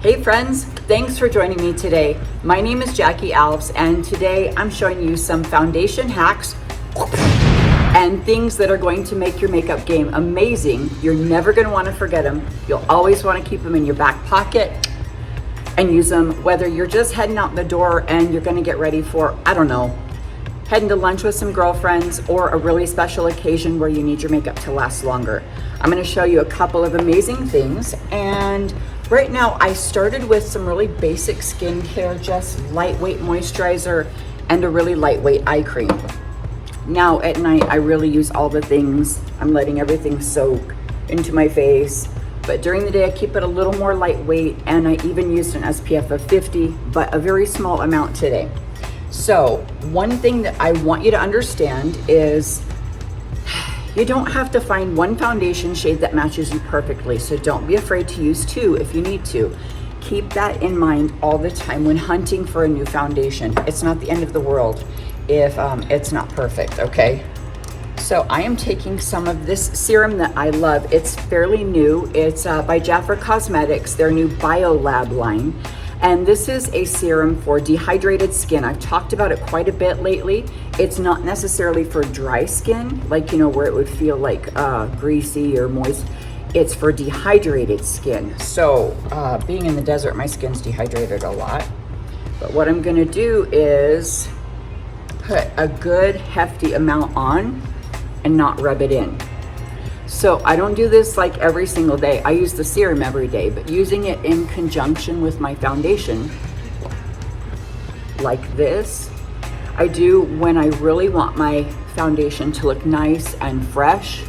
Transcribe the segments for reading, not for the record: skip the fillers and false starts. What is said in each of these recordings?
Hey friends, thanks for joining me today. My name is Jackie Alves, and today I'm showing you some foundation hacks and things that are going to make your makeup game amazing. You're never going to want to forget them. You'll always want to keep them in your back pocket and use them whether you're just heading out the door and you're going to get ready for, I don't know, heading to lunch with some girlfriends or a really special occasion where you need your makeup to last longer. I'm going to show you a couple of amazing things, and right now I started with some really basic skincare, just lightweight moisturizer and a really lightweight eye cream. Now at night I really use all the things. I'm letting everything soak into my face, but during the day I keep it a little more lightweight, and I even used an SPF of 50, but a very small amount today. So one thing that I want you to understand is you don't have to find one foundation shade that matches you perfectly, so don't be afraid to use two if you need to. Keep that in mind all the time when hunting for a new foundation. It's not the end of the world if it's not perfect, okay? So I am taking some of this serum that I love. It's fairly new. It's by Jafra Cosmetics, their new BioLab line. And this is a serum for dehydrated skin. I've talked about it quite a bit lately. It's not necessarily for dry skin, like, you know, where it would feel like greasy or moist. It's for dehydrated skin. So being in the desert, my skin's dehydrated a lot. But what I'm gonna do is put a good hefty amount on and not rub it in. So I don't do this like every single day. I use the serum every day, but using it in conjunction with my foundation, like this, I do when I really want my foundation to look nice and fresh,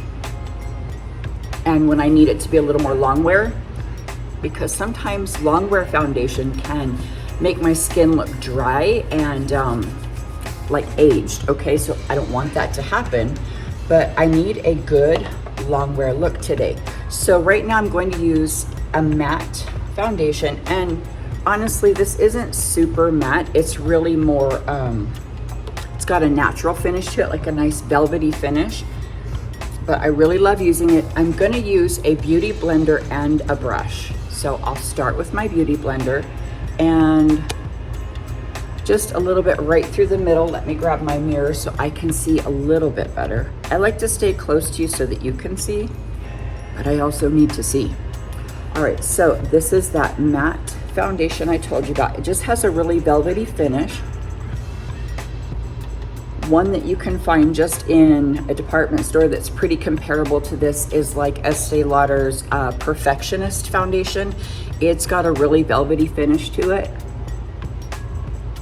and when I need it to be a little more long wear, because sometimes long wear foundation can make my skin look dry and like aged, okay? So I don't want that to happen, but I need a good long wear look today. So right now I'm going to use a matte foundation, and honestly this isn't super matte. It's really more it's got a natural finish to it, like a nice velvety finish, but I really love using it. I'm going to use a beauty blender and a brush. So I'll start with my beauty blender and just a little bit right through the middle. Let me grab my mirror so I can see a little bit better. I like to stay close to you so that you can see, but I also need to see. All right, so this is that matte foundation I told you about. It just has a really velvety finish. One that you can find just in a department store that's pretty comparable to this is like Estee Lauder's Perfectionist foundation. It's got a really velvety finish to it.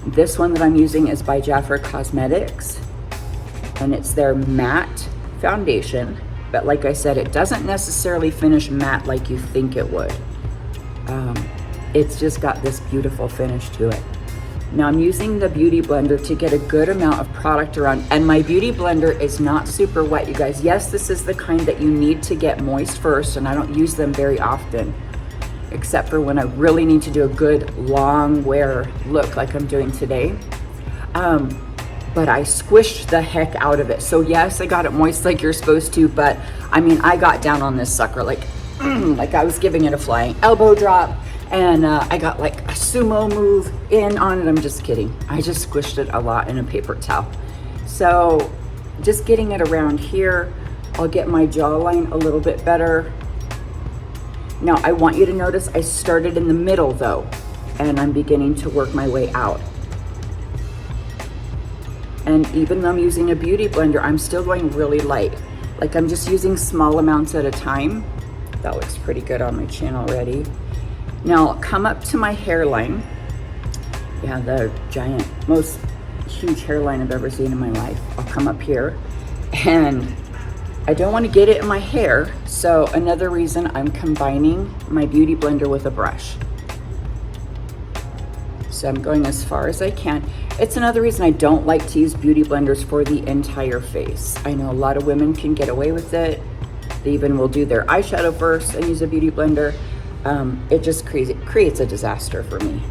This one that I'm using is by Jafra Cosmetics, and it's their matte foundation. But like I said, it doesn't necessarily finish matte like you think it would. It's just got this beautiful finish to it. Now I'm using the beauty blender to get a good amount of product around, and my beauty blender is not super wet, you guys. Yes, this is the kind that you need to get moist first, and I don't use them very often, except for when I really need to do a good long wear look like I'm doing today. But I squished the heck out of it. So yes, I got it moist like you're supposed to, but I mean, I got down on this sucker like I was giving it a flying elbow drop, and I got like a sumo move in on it. I'm just kidding. I just squished it a lot in a paper towel. So just getting it around here. I'll get my jawline a little bit better. Now I want you to notice I started in the middle though, and I'm beginning to work my way out. And even though I'm using a beauty blender, I'm still going really light. Like I'm just using small amounts at a time. That looks pretty good on my chin already. Now I'll come up to my hairline. Yeah, the giant, most huge hairline I've ever seen in my life. I'll come up here, and I don't want to get it in my hair, so another reason I'm combining my beauty blender with a brush. So I'm going as far as I can. It's another reason I don't like to use beauty blenders for the entire face. I know a lot of women can get away with it. They even will do their eyeshadow first and use a beauty blender. It just creates a disaster for me.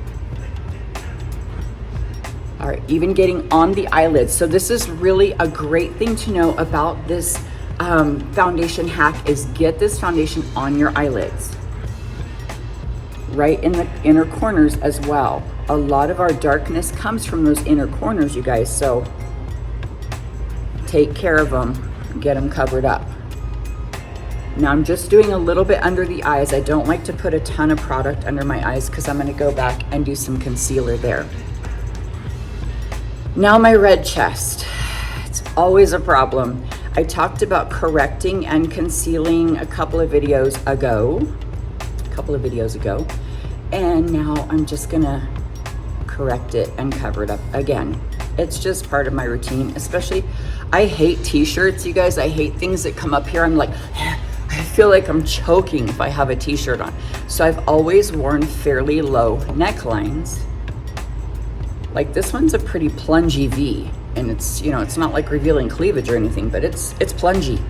All right, even getting on the eyelids. So this is really a great thing to know about this foundation hack, is get this foundation on your eyelids. right in the inner corners as well. A lot of our darkness comes from those inner corners, you guys, so take care of them, get them covered up. Now I'm just doing a little bit under the eyes. I don't like to put a ton of product under my eyes because I'm gonna go back and do some concealer there. Now my red chest, it's always a problem. I talked about correcting and concealing a couple of videos ago, and now I'm just gonna correct it and cover it up again. It's just part of my routine, especially, I hate t-shirts, you guys. I hate things that come up here. I'm like, I feel like I'm choking if I have a t-shirt on. So I've always worn fairly low necklines. Like this one's a pretty plungy V, and it's, you know, it's not like revealing cleavage or anything, but it's plungy.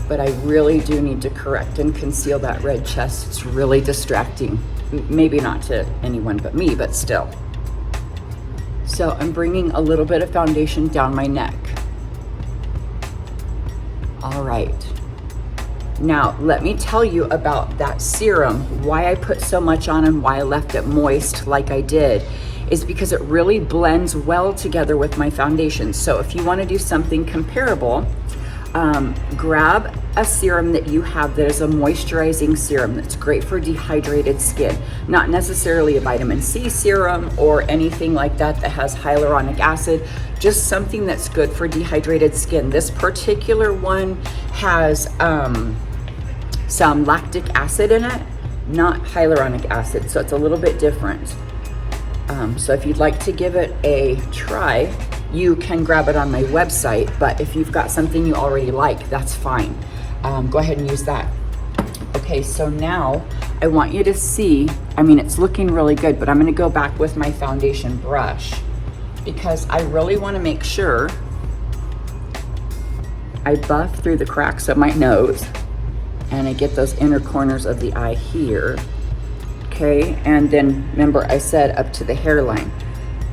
But I really do need to correct and conceal that red chest. It's really distracting. Maybe not to anyone but me, but still. So I'm bringing a little bit of foundation down my neck. All right. Now, let me tell you about that serum. Why I put so much on and why I left it moist like I did is because it really blends well together with my foundation. So if you want to do something comparable, grab a serum that you have that is a moisturizing serum that's great for dehydrated skin. Not necessarily a vitamin C serum or anything like that that has hyaluronic acid, just something that's good for dehydrated skin. This particular one has some lactic acid in it, not hyaluronic acid, so it's a little bit different. So if you'd like to give it a try, you can grab it on my website, but if you've got something you already like, that's fine. Go ahead and use that. Okay, so now I want you to see, I mean, it's looking really good, but I'm gonna go back with my foundation brush because I really wanna make sure I buff through the cracks of my nose and I get those inner corners of the eye here. Okay, and then remember I said up to the hairline.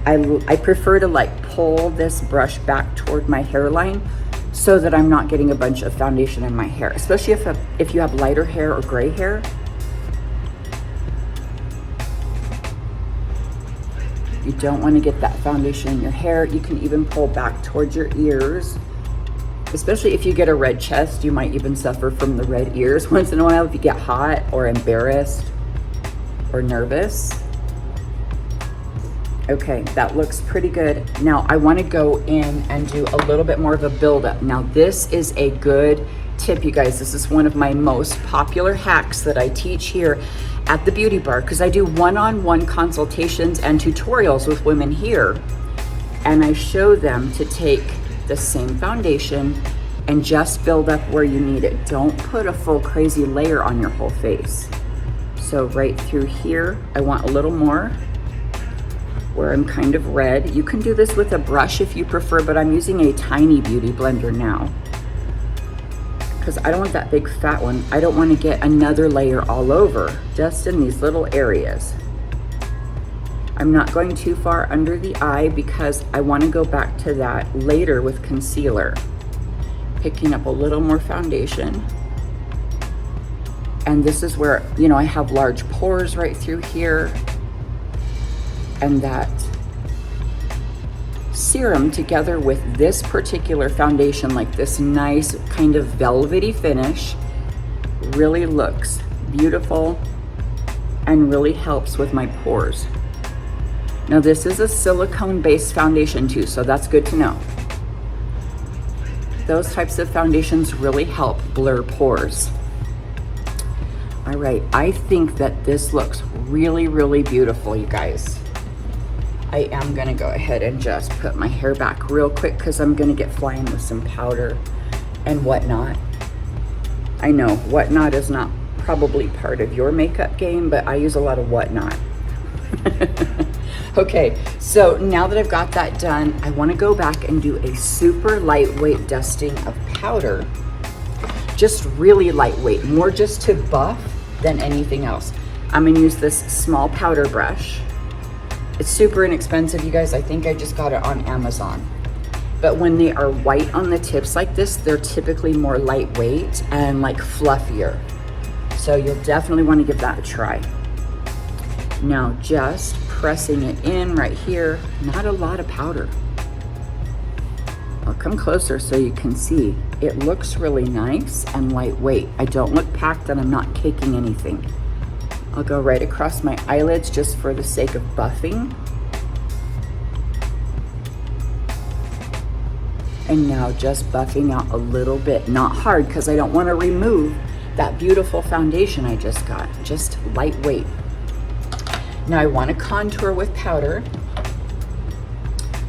I prefer to like pull this brush back toward my hairline so that I'm not getting a bunch of foundation in my hair, especially if you have lighter hair or gray hair. You don't want to get that foundation in your hair. You can even pull back towards your ears. Especially if you get a red chest, you might even suffer from the red ears once in a while if you get hot or embarrassed or nervous. Okay, that looks pretty good. Now I want to go in and do a little bit more of a buildup. Now this is a good tip, you guys. This is one of my most popular hacks that I teach here at the Beauty Bar because I do one-on-one consultations and tutorials with women here, and I show them to take the same foundation and just build up where you need it. Don't put a full crazy layer on your whole face. So right through here, I want a little more where I'm kind of red. You can do this with a brush if you prefer, but I'm using a tiny beauty blender now because I don't want that big fat one. I don't want to get another layer all over, just in these little areas. I'm not going too far under the eye because I want to go back to that later with concealer. Picking up a little more foundation. And this is where, you know, I have large pores right through here. And that serum together with this particular foundation, like this nice kind of velvety finish, really looks beautiful and really helps with my pores. Now this is a silicone-based foundation too, so that's good to know. Those types of foundations really help blur pores. All right, I think that this looks really, really beautiful, you guys. I am gonna go ahead and just put my hair back real quick because I'm gonna get flying with some powder and whatnot. I know whatnot is not probably part of your makeup game, but I use a lot of whatnot. Okay, so now that I've got that done, I want to go back and do a super lightweight dusting of powder. Just really lightweight, more just to buff than anything else. I'm going to use this small powder brush. It's super inexpensive, you guys. I think I just got it on Amazon. But when they are white on the tips like this, they're typically more lightweight and like fluffier. So you'll definitely want to give that a try. Now just pressing it in right here, not a lot of powder. I'll come closer so you can see. It looks really nice and lightweight. I don't look packed and I'm not caking anything. I'll go right across my eyelids just for the sake of buffing. And now just buffing out a little bit, not hard because I don't want to remove that beautiful foundation I just got, just lightweight. Now I want to contour with powder.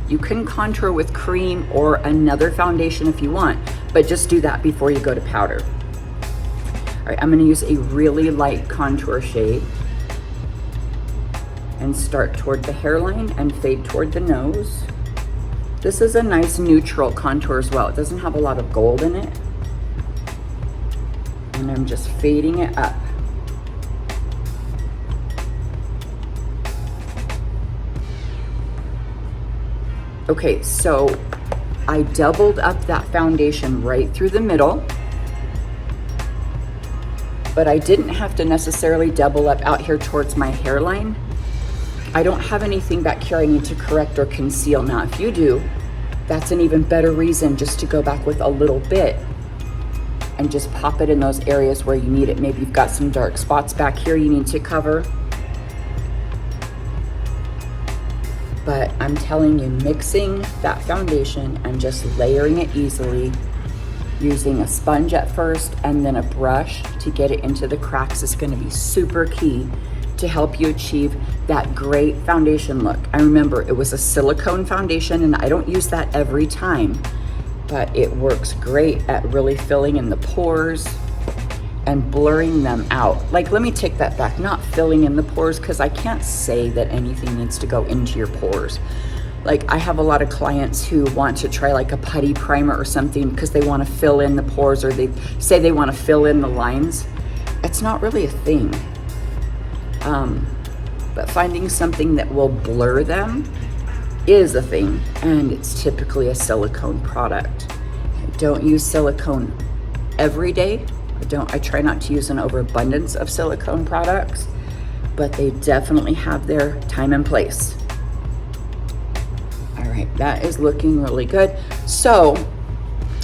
You can contour with cream or another foundation if you want, but just do that before you go to powder. All right, I'm going to use a really light contour shade and start toward the hairline and fade toward the nose. This is a nice neutral contour as well. It doesn't have a lot of gold in it. And I'm just fading it up. Okay, so I doubled up that foundation right through the middle, but I didn't have to necessarily double up out here towards my hairline. I don't have anything back here I need to correct or conceal. Now, if you do, that's an even better reason just to go back with a little bit and just pop it in those areas where you need it. Maybe you've got some dark spots back here you need to cover. But I'm telling you, mixing that foundation and just layering it easily, using a sponge at first and then a brush to get it into the cracks is going to be super key to help you achieve that great foundation look. I remember it was a silicone foundation and I don't use that every time, but it works great at really filling in the pores and blurring them out. Like, let me take that back, not filling in the pores, because I can't say that anything needs to go into your pores. Like, I have a lot of clients who want to try like a putty primer or something because they want to fill in the pores, or they say they want to fill in the lines. It's not really a thing. But finding something that will blur them is a thing, and it's typically a silicone product. I don't use silicone every day. I try not to use an overabundance of silicone products, but they definitely have their time and place. All right, that is looking really good. So,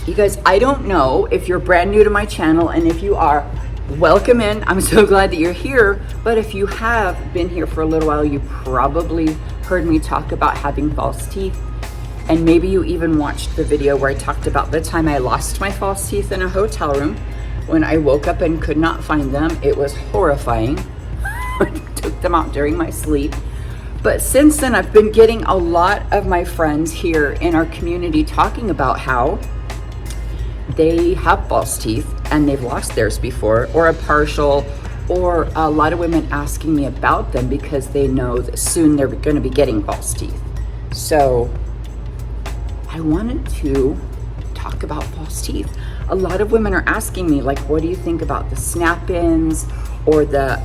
you guys, I don't know if you're brand new to my channel, and if you are, welcome in. I'm so glad that you're here. But if you have been here for a little while, you probably heard me talk about having false teeth. And maybe you even watched the video where I talked about the time I lost my false teeth in a hotel room when I woke up and could not find them. It was horrifying. I took them out during my sleep. But since then, I've been getting a lot of my friends here in our community talking about how they have false teeth and they've lost theirs before, or a partial, or a lot of women asking me about them because they know that soon they're going to be getting false teeth. So I wanted to talk about false teeth. A lot of women are asking me, like, what do you think about the snap-ins, or the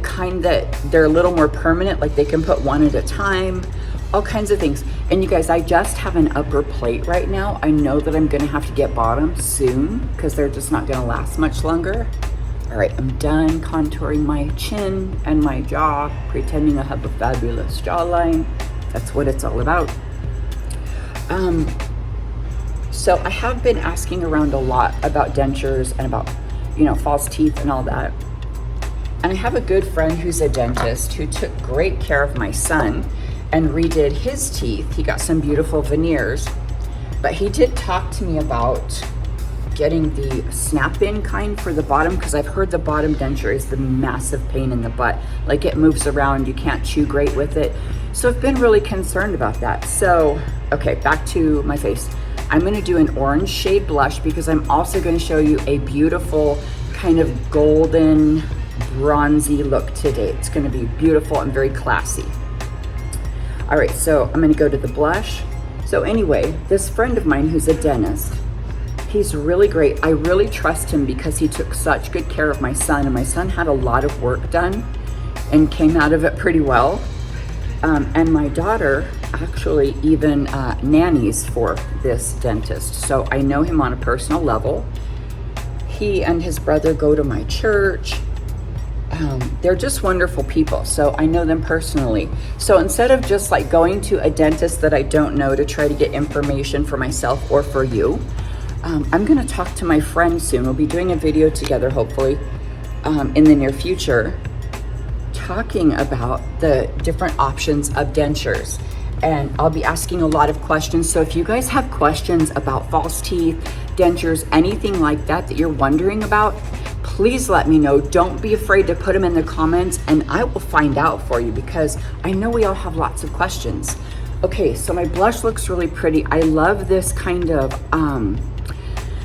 kind that they're a little more permanent, like they can put one at a time, all kinds of things. And you guys, I just have an upper plate right now. I know that I'm gonna have to get bottoms soon because they're just not gonna last much longer. All right, I'm done contouring my chin and my jaw, pretending I have a fabulous jawline. That's what it's all about. So I have been asking around a lot about dentures and about, false teeth and all that. And I have a good friend who's a dentist who took great care of my son and redid his teeth. He got some beautiful veneers, but he did talk to me about getting the snap-in kind for the bottom, because I've heard the bottom denture is the massive pain in the butt. Like, it moves around, you can't chew great with it. So I've been really concerned about that. So, okay, back to my face. I'm gonna do an orange shade blush because I'm also gonna show you a beautiful kind of golden bronzy look today. It's gonna be beautiful and very classy. All right, so I'm gonna go to the blush. So anyway, this friend of mine who's a dentist, he's really great. I really trust him because he took such good care of my son, and my son had a lot of work done and came out of it pretty well. And my daughter actually even nannies for this dentist. So I know him on a personal level. he and his brother go to my church. They're just wonderful people, so I know them personally. So instead of just like going to a dentist that I don't know to try to get information for myself or for you, I'm gonna talk to my friend soon. We'll be doing a video together, hopefully, in the near future, talking about the different options of dentures. And I'll be asking a lot of questions. So if you guys have questions about false teeth, dentures, anything like that you're wondering about, please let me know. Don't be afraid to put them in the comments and I will find out for you, because I know we all have lots of questions. Okay, so my blush looks really pretty. I love this kind of,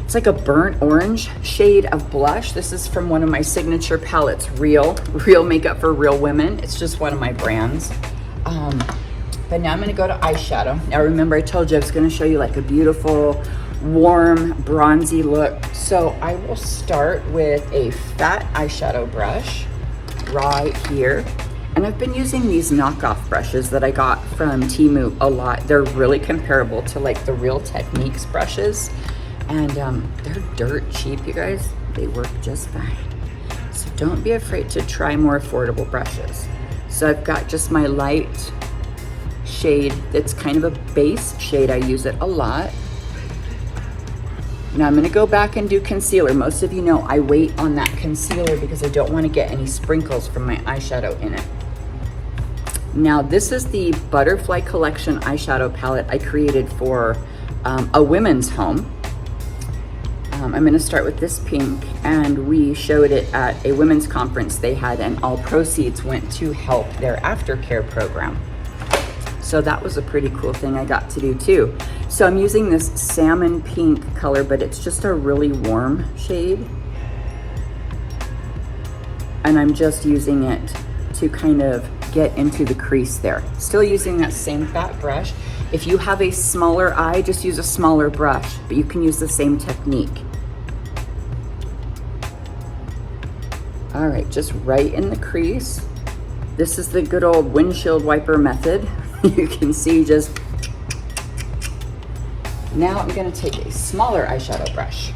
it's like a burnt orange shade of blush. This is from one of my signature palettes, Real Makeup for Real Women. It's just one of my brands. But now I'm gonna go to eyeshadow. Now remember, I told you I was gonna show you like a beautiful, warm, bronzy look. So I will start with a fat eyeshadow brush right here. And I've been using these knockoff brushes that I got from Temu a lot. They're really comparable to like the Real Techniques brushes. And they're dirt cheap, you guys. They work just fine. So don't be afraid to try more affordable brushes. So I've got just my light shade that's kind of a base shade. I use it a lot. Now I'm gonna go back and do concealer. Most of you know I wait on that concealer because I don't wanna get any sprinkles from my eyeshadow in it. Now this is the Butterfly Collection eyeshadow palette I created for a women's home. I'm gonna start with this pink, and we showed it at a women's conference they had, and all proceeds went to help their aftercare program. So that was a pretty cool thing I got to do too. So I'm using this salmon pink color, but it's just a really warm shade. And I'm just using it to kind of get into the crease there. Still using that same fat brush. If you have a smaller eye, just use a smaller brush, but you can use the same technique. All right, just right in the crease. This is the good old windshield wiper method. You can see just. Now I'm gonna take a smaller eyeshadow brush.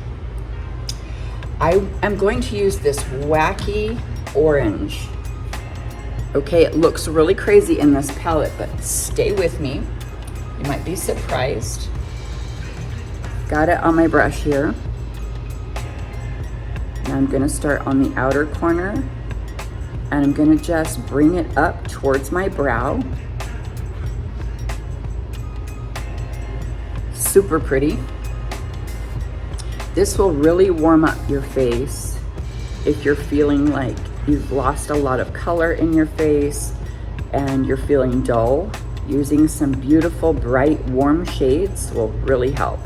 I am going to use this wacky orange. Okay, it looks really crazy in this palette, but stay with me. You might be surprised. Got it on my brush here. Now I'm gonna start on the outer corner, and I'm gonna just bring it up towards my brow. Super pretty. This will really warm up your face if you're feeling like you've lost a lot of color in your face and you're feeling dull. Using some beautiful, bright, warm shades will really help.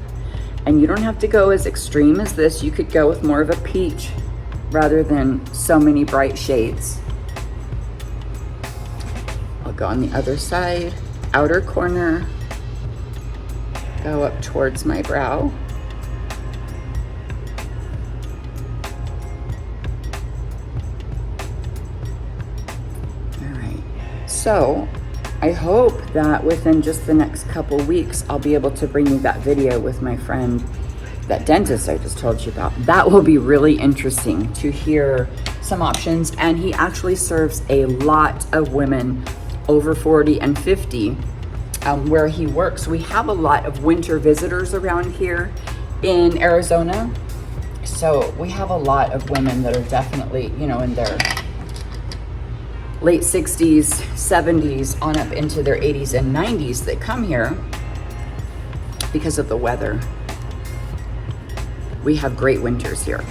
And you don't have to go as extreme as this. You could go with more of a peach rather than so many bright shades. I'll go on the other side, outer corner, go up towards my brow. All right, so I hope that within just the next couple weeks, I'll be able to bring you that video with my friend, that dentist I just told you about. That will be really interesting to hear some options. And he actually serves a lot of women over 40 and 50 where he works. We have a lot of winter visitors around here in Arizona. So we have a lot of women that are definitely, you know, in their late 60s, 70s, on up into their 80s and 90s that come here because of the weather. We have great winters here.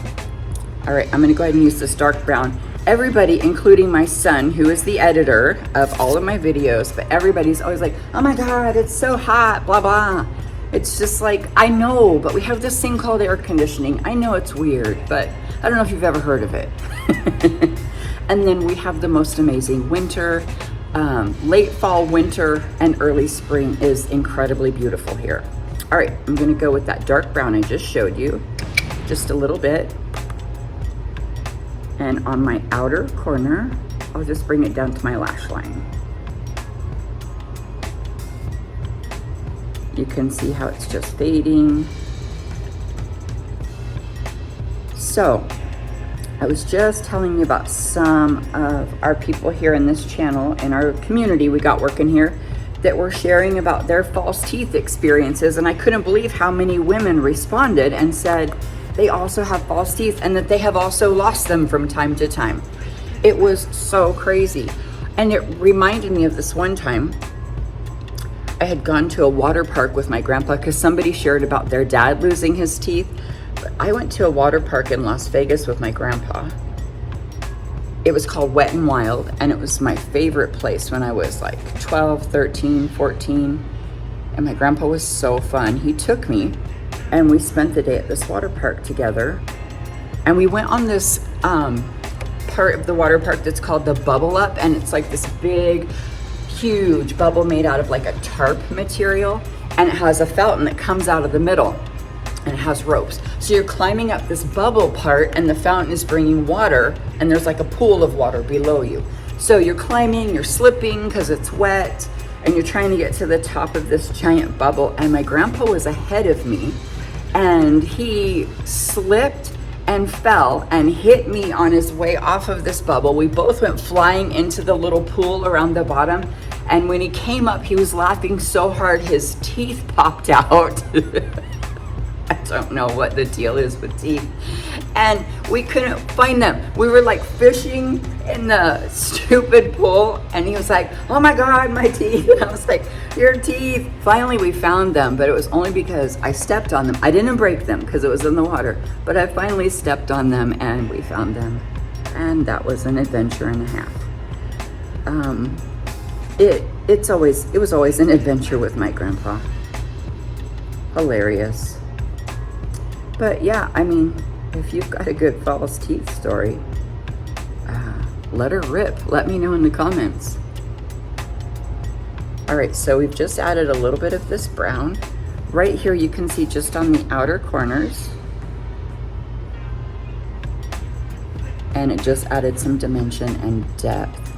All right, I'm gonna go ahead and use this dark brown. Everybody, including my son, who is the editor of all of my videos, but everybody's always like, oh my God, it's so hot, blah, blah. It's just like, I know, but we have this thing called air conditioning. I know it's weird, but I don't know if you've ever heard of it. And then we have the most amazing winter. Late fall, winter, and early spring is incredibly beautiful here. All right, I'm gonna go with that dark brown I just showed you, just a little bit. And on my outer corner, I'll just bring it down to my lash line. You can see how it's just fading. So I was just telling you about some of our people here in this channel, in our community we got working here, that were sharing about their false teeth experiences. And I couldn't believe how many women responded and said they also have false teeth and that they have also lost them from time to time. It was so crazy. And it reminded me of this one time I had gone to a water park with my grandpa because somebody shared about their dad losing his teeth. But I went to a water park in Las Vegas with my grandpa. It was called Wet and Wild, and it was my favorite place when I was like 12, 13, 14. And my grandpa was so fun. He took me and we spent the day at this water park together. And we went on this part of the water park that's called the Bubble Up, and it's like this big, huge bubble made out of like a tarp material, and it has a fountain that comes out of the middle, and it has ropes. So you're climbing up this bubble part, and the fountain is bringing water, and there's like a pool of water below you. So you're climbing, you're slipping because it's wet, and you're trying to get to the top of this giant bubble. And my grandpa was ahead of me, and he slipped and fell and hit me on his way off of this bubble. We both went flying into the little pool around the bottom. And when he came up, he was laughing so hard his teeth popped out. I don't know what the deal is with teeth. And we couldn't find them. We were like fishing in the stupid pool, and he was like, oh my God, my teeth. And I was like, your teeth. Finally, we found them, but it was only because I stepped on them. I didn't break them because it was in the water, but I finally stepped on them and we found them. And that was an adventure and a half. It was always an adventure with my grandpa. Hilarious. But yeah, I mean, if you've got a good false teeth story, let her rip. Let me know in the comments. All right, so we've just added a little bit of this brown. Right here you can see just on the outer corners. And it just added some dimension and depth.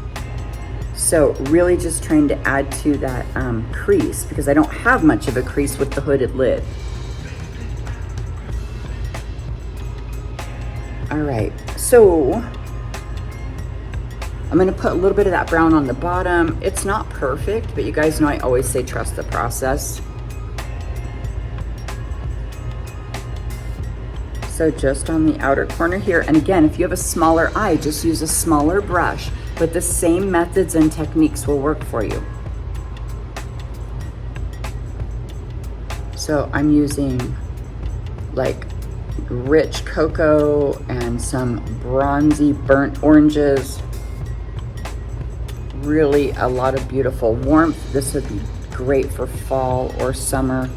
So really just trying to add to that crease, because I don't have much of a crease with the hooded lid. All right, so I'm gonna put a little bit of that brown on the bottom. It's not perfect, but you guys know I always say trust the process. So just on the outer corner here, and again, if you have a smaller eye, just use a smaller brush, but the same methods and techniques will work for you. So I'm using like rich cocoa and some bronzy burnt oranges. Really a lot of beautiful warmth. This would be great for fall or summer,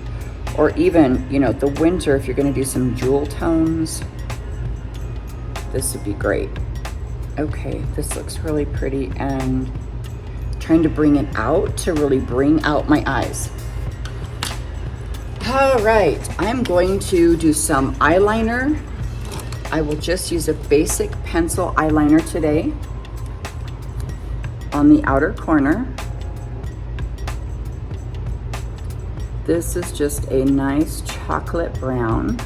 or even, you know, the winter if you're going to do some jewel tones. This would be great. Okay, this looks really pretty, and trying to bring it out to really bring out my eyes. All right, I'm going to do some eyeliner. I will just use a basic pencil eyeliner today on the outer corner. This is just a nice chocolate brown.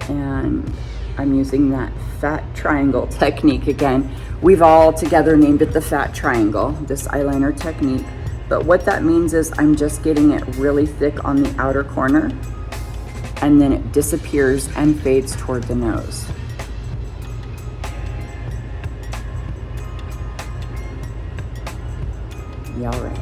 And I'm using that fat triangle technique again. We've all together named it the fat triangle, this eyeliner technique. But what that means is I'm just getting it really thick on the outer corner, and then it disappears and fades toward the nose. All right.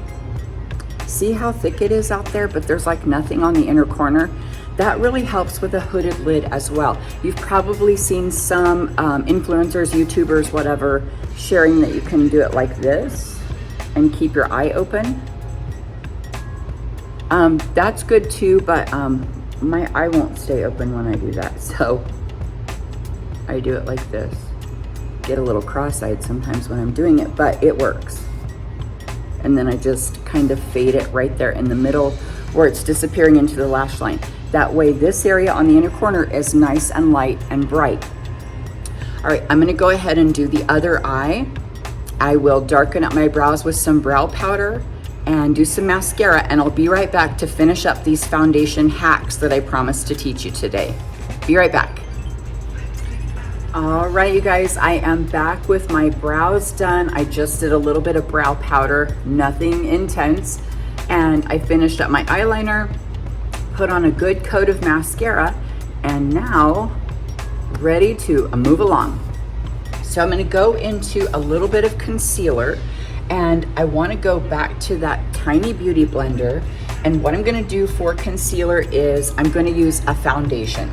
See how thick it is out there, but there's like nothing on the inner corner? That really helps with a hooded lid as well. You've probably seen some influencers, YouTubers, whatever, sharing that you can do it like this and keep your eye open. That's good too, but my eye won't stay open when I do that. So I do it like this. Get a little cross-eyed sometimes when I'm doing it, but it works. And then I just kind of fade it right there in the middle where it's disappearing into the lash line. That way this area on the inner corner is nice and light and bright. All right, I'm gonna go ahead and do the other eye. I will darken up my brows with some brow powder and do some mascara, and I'll be right back to finish up these foundation hacks that I promised to teach you today. Be right back. All right, you guys, I am back with my brows done. I just did a little bit of brow powder, nothing intense, and I finished up my eyeliner, put on a good coat of mascara, and now ready to move along. So I'm going to go into a little bit of concealer, and I want to go back to that tiny beauty blender, and what I'm going to do for concealer is I'm going to use a foundation.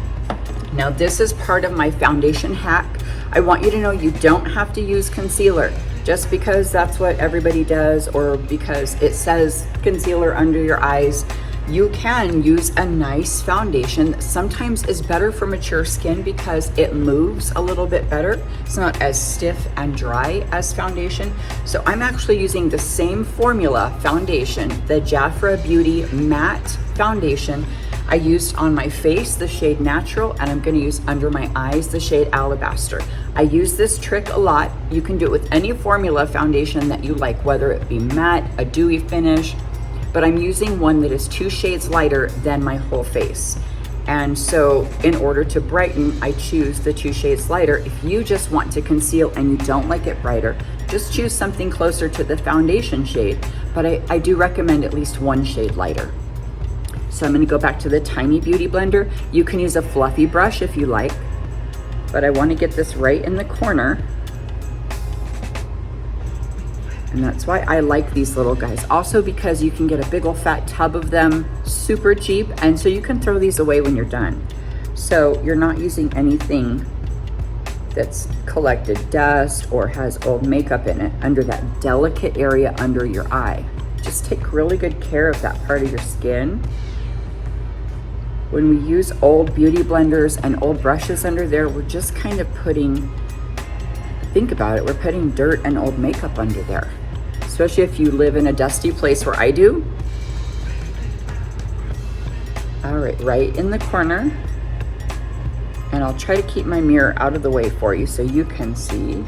Now this is part of my foundation hack. I want you to know you don't have to use concealer just because that's what everybody does, or because it says concealer under your eyes. You can use a nice foundation that sometimes is better for mature skin because it moves a little bit better. It's not as stiff and dry as foundation. So I'm actually using the same formula foundation, the Jafra Beauty Matte Foundation. I used on my face the shade Natural, and I'm going to use under my eyes the shade Alabaster. I use this trick a lot. You can do it with any formula foundation that you like, whether it be matte, a dewy finish, but I'm using one that is 2 shades lighter than my whole face. And so in order to brighten, I choose the 2 shades lighter. If you just want to conceal and you don't like it brighter, just choose something closer to the foundation shade. But I do recommend at least 1 shade lighter. So I'm going to go back to the tiny beauty blender. You can use a fluffy brush if you like, but I want to get this right in the corner. And that's why I like these little guys. Also because you can get a big old fat tub of them, super cheap, and so you can throw these away when you're done. So you're not using anything that's collected dust or has old makeup in it under that delicate area under your eye. Just take really good care of that part of your skin. When we use old beauty blenders and old brushes under there, we're just kind of putting, think about it, we're putting dirt and old makeup under there. Especially if you live in a dusty place where I do. All right, right in the corner. And I'll try to keep my mirror out of the way for you so you can see.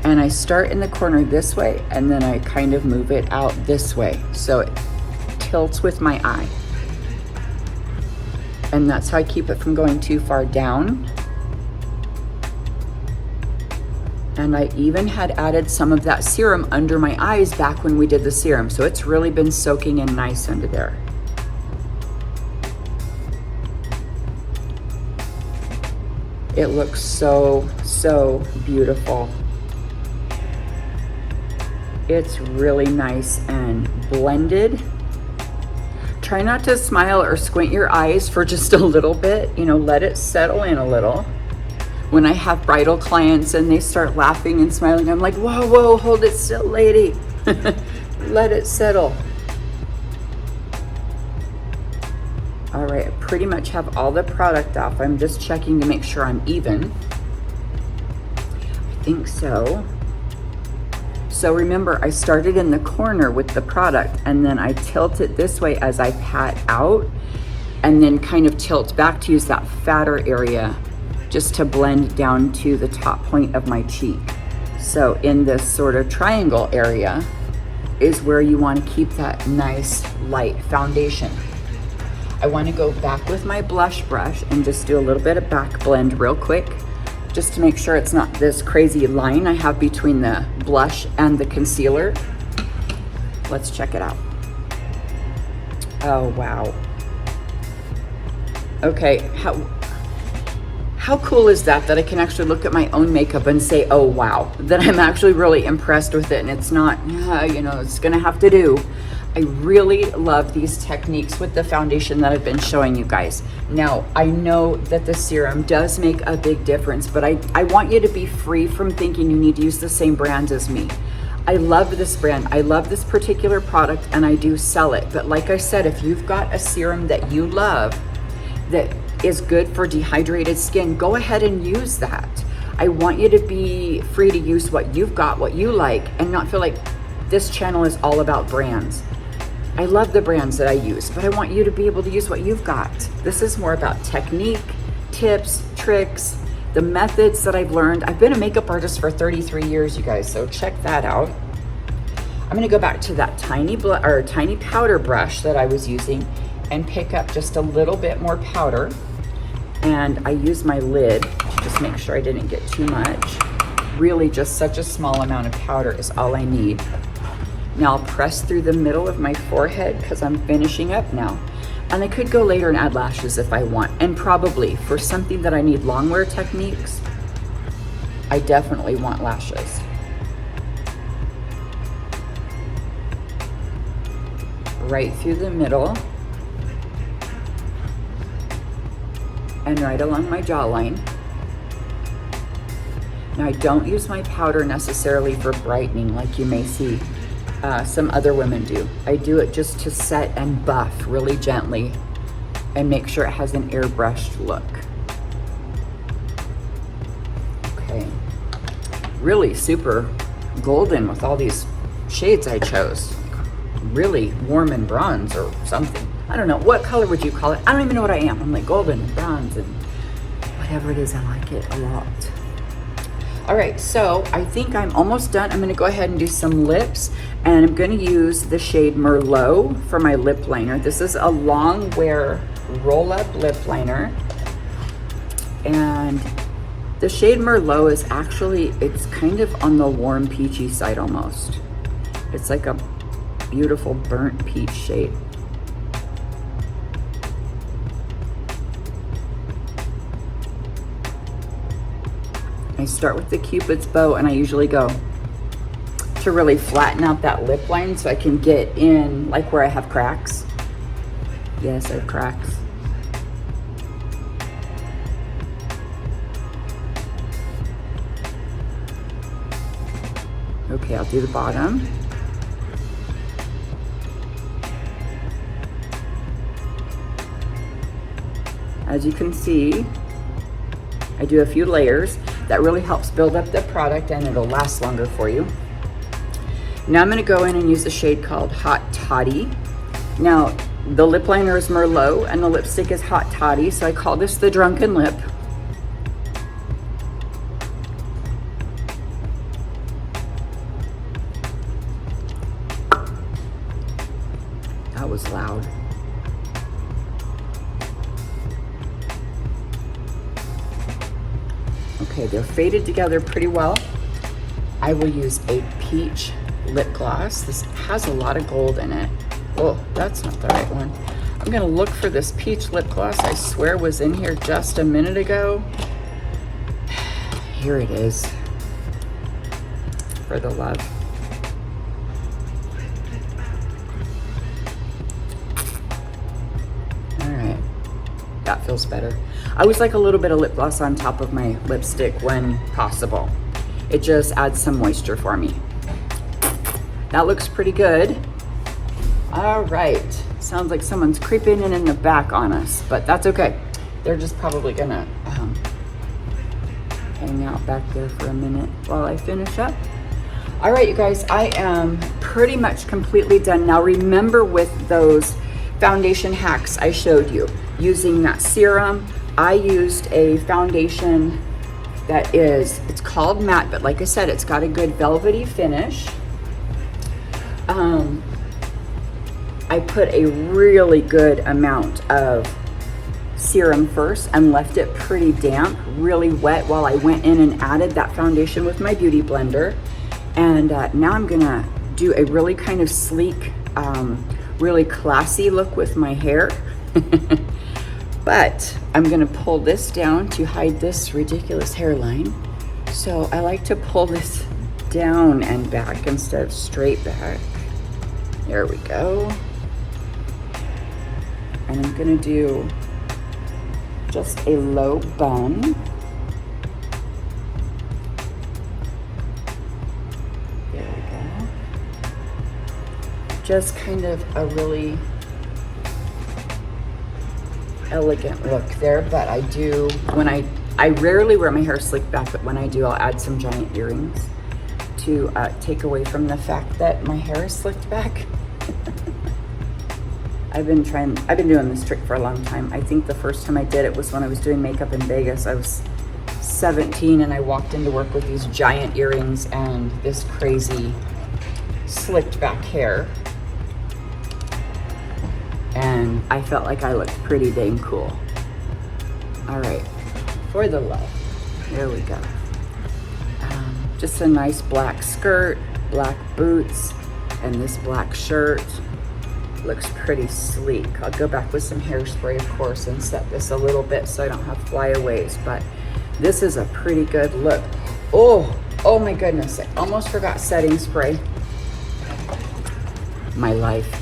And I start in the corner this way, and then I kind of move it out this way so it tilts with my eye. And that's how I keep it from going too far down. And I even had added some of that serum under my eyes back when we did the serum. So it's really been soaking in nice under there. It looks so, so beautiful. It's really nice and blended. Try not to smile or squint your eyes for just a little bit. You know, let it settle in a little. When I have bridal clients and they start laughing and smiling, I'm like, whoa, whoa, hold it still, lady. Let it settle. All right, I pretty much have all the product off. I'm just checking to make sure I'm even. I think so. So remember, I started in the corner with the product, and then I tilt it this way as I pat out, and then kind of tilt back to use that fatter area just to blend down to the top point of my cheek. So in this sort of triangle area is where you want to keep that nice light foundation. I want to go back with my blush brush and just do a little bit of back blend real quick, just to make sure it's not this crazy line I have between the blush and the concealer. Let's check it out. Oh, wow. Okay, how cool is that I can actually look at my own makeup and say, oh, wow, that I'm actually really impressed with it, and it's not, you know, it's gonna have to do. I really love these techniques with the foundation that I've been showing you guys. Now, I know that the serum does make a big difference, but I want you to be free from thinking you need to use the same brands as me. I love this brand, I love this particular product, and I do sell it. But like I said, if you've got a serum that you love, that is good for dehydrated skin, go ahead and use that. I want you to be free to use what you've got, what you like, and not feel like this channel is all about brands. I love the brands that I use, but I want you to be able to use what you've got. This is more about technique, tips, tricks, the methods that I've learned. I've been a makeup artist for 33 years, you guys, so check that out. I'm gonna go back to that tiny powder brush that I was using and pick up just a little bit more powder. And I use my lid to just make sure I didn't get too much. Really just such a small amount of powder is all I need. Now I'll press through the middle of my forehead because I'm finishing up now. And I could go later and add lashes if I want. And probably for something that I need long wear techniques, I definitely want lashes. Right through the middle and right along my jawline. Now I don't use my powder necessarily for brightening like you may see some other women do. I do it just to set and buff really gently and make sure it has an airbrushed look. Okay, really super golden with all these shades I chose. Really warm and bronze or something. I don't know, what color would you call it? I don't even know what I am. I'm like golden and bronze and whatever it is, I like it a lot. All right, so I think I'm almost done. I'm gonna go ahead and do some lips, and I'm gonna use the shade Merlot for my lip liner. This is a long wear roll-up lip liner. And the shade Merlot is actually, it's kind of on the warm peachy side almost. It's like a beautiful burnt peach shade. I start with the Cupid's bow, and I usually go to really flatten out that lip line so I can get in like where I have cracks. Yes, I have cracks. Okay, I'll do the bottom. As you can see, I do a few layers. That really helps build up the product and it'll last longer for you. Now I'm gonna go in and use a shade called Hot Toddy. Now, the lip liner is Merlot and the lipstick is Hot Toddy, so I call this the Drunken Lip. That was loud. Okay, they're faded together pretty well. I will use a peach lip gloss. This has a lot of gold in it. Oh, that's not the right one. I'm gonna look for this peach lip gloss I swear was in here just a minute ago. Here it is. For the love. All right, that feels better. I always like a little bit of lip gloss on top of my lipstick when possible. It just adds some moisture for me. That looks pretty good. All right, sounds like someone's creeping in the back on us, but that's okay. They're just probably gonna hang out back there for a minute while I finish up. All right, you guys, I am pretty much completely done. Now remember with those foundation hacks I showed you, using that serum, I used a foundation that it's called matte, but like I said, it's got a good velvety finish. I put a really good amount of serum first and left it pretty damp, really wet, while I went in and added that foundation with my beauty blender. And now I'm gonna do a really kind of sleek, really classy look with my hair. But I'm gonna pull this down to hide this ridiculous hairline. So I like to pull this down and back instead of straight back. There we go. And I'm gonna do just a low bun. There we go. Just kind of a really elegant look there, but I do, when I rarely wear my hair slicked back, but when I do, I'll add some giant earrings to take away from the fact that my hair is slicked back. I've been doing this trick for a long time. I think the first time I did it was when I was doing makeup in Vegas. I was 17 and I walked into work with these giant earrings and this crazy slicked back hair. And I felt like I looked pretty dang cool. All right, for the low, there we go. Just a nice black skirt, black boots, and this black shirt. Looks pretty sleek. I'll go back with some hairspray, of course, and set this a little bit so I don't have flyaways, but this is a pretty good look. Oh my goodness, I almost forgot setting spray. My life.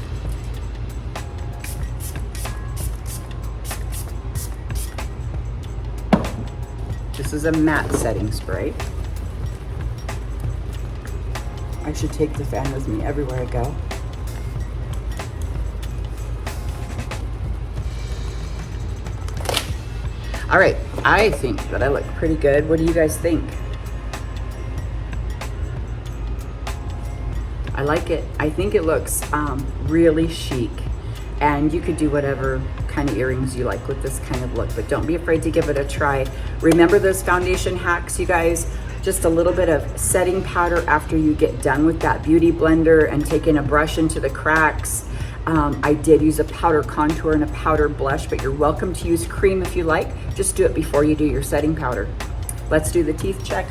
This is a matte setting spray. I should take the fan with me everywhere I go. All right, I think that I look pretty good. What do you guys think? I like it. I think it looks really chic, and you could do whatever kind of earrings you like with this kind of look, but don't be afraid to give it a try. Remember those foundation hacks, you guys? Just a little bit of setting powder after you get done with that beauty blender and taking a brush into the cracks. I did use a powder contour and a powder blush, but you're welcome to use cream if you like. Just do it before you do your setting powder. Let's do the teeth check.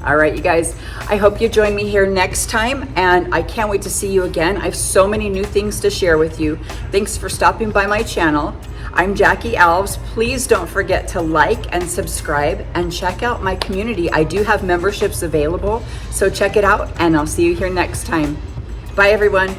All right, you guys, I hope you join me here next time, and I can't wait to see you again. I have so many new things to share with you. Thanks for stopping by my channel. I'm Jackie Alves. Please don't forget to like and subscribe and check out my community. I do have memberships available, so check it out, and I'll see you here next time. Bye, everyone.